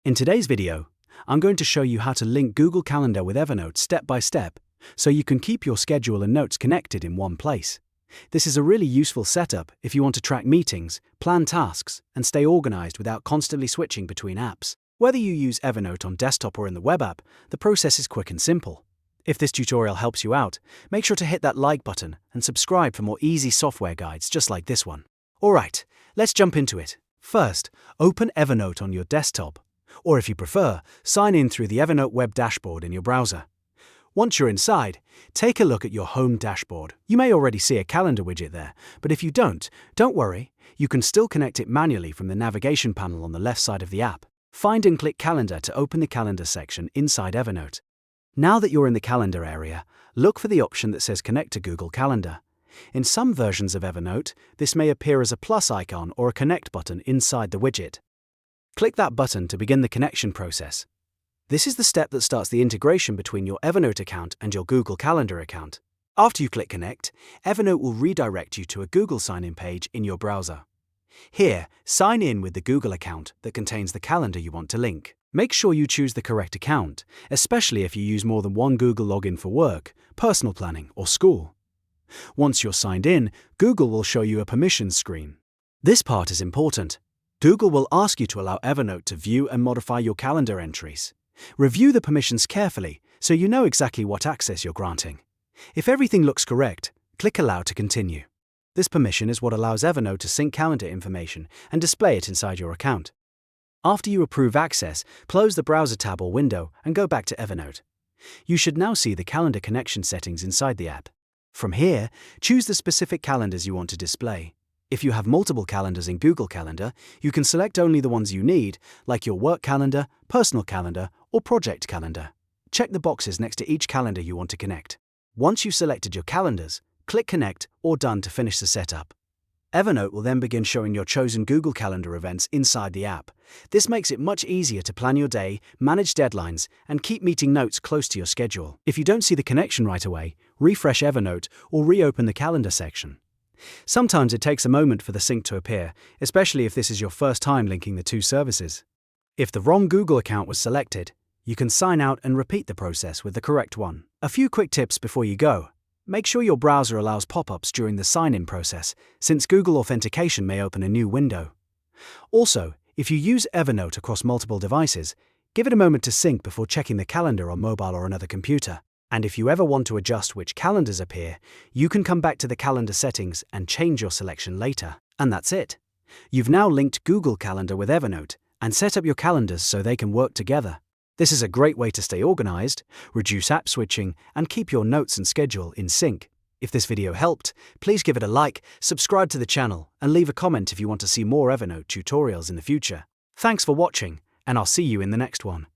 In today's video, I'm going to show you how to link Google Calendar with Evernote step by step, so you can keep your schedule and notes connected in one place. This is a really useful setup if you want to track meetings, plan tasks, and stay organized without constantly switching between apps. Whether you use Evernote on desktop or in the web app, the process is quick and simple. If this tutorial helps you out, make sure to hit that like button and subscribe for more easy software guides just like this one. Alright, let's jump into it. First, open Evernote on your desktop, or if you prefer, sign in through the Evernote web dashboard in your browser. Once you're inside, take a look at your home dashboard. You may already see a calendar widget there, but if you don't worry, you can still connect it manually from the navigation panel on the left side of the app. Find and click Calendar to open the Calendar section inside Evernote. Now that you're in the Calendar area, look for the option that says Connect to Google Calendar. In some versions of Evernote, this may appear as a plus icon or a connect button inside the widget. Click that button to begin the connection process. This is the step that starts the integration between your Evernote account and your Google Calendar account. After you click Connect, Evernote will redirect you to a Google sign-in page in your browser. Here, sign in with the Google account that contains the calendar you want to link. Make sure you choose the correct account, especially if you use more than one Google login for work, personal planning, or school. Once you're signed in, Google will show you a permissions screen. This part is important. Google will ask you to allow Evernote to view and modify your calendar entries. Review the permissions carefully so you know exactly what access you're granting. If everything looks correct, click Allow to continue. This permission is what allows Evernote to sync calendar information and display it inside your account. After you approve access, close the browser tab or window and go back to Evernote. You should now see the calendar connection settings inside the app. From here, choose the specific calendars you want to display. If you have multiple calendars in Google Calendar, you can select only the ones you need, like your work calendar, personal calendar, or project calendar. Check the boxes next to each calendar you want to connect. Once you've selected your calendars, click Connect or Done to finish the setup. Evernote will then begin showing your chosen Google Calendar events inside the app. This makes it much easier to plan your day, manage deadlines, and keep meeting notes close to your schedule. If you don't see the connection right away, refresh Evernote or reopen the Calendar section. Sometimes it takes a moment for the sync to appear, especially if this is your first time linking the two services. If the wrong Google account was selected, you can sign out and repeat the process with the correct one. A few quick tips before you go. Make sure your browser allows pop-ups during the sign-in process, since Google Authentication may open a new window. Also, if you use Evernote across multiple devices, give it a moment to sync before checking the calendar on mobile or another computer. And if you ever want to adjust which calendars appear, you can come back to the calendar settings and change your selection later. And that's it. You've now linked Google Calendar with Evernote and set up your calendars so they can work together. This is a great way to stay organized, reduce app switching, and keep your notes and schedule in sync. If this video helped, please give it a like, subscribe to the channel, and leave a comment if you want to see more Evernote tutorials in the future. Thanks for watching, and I'll see you in the next one.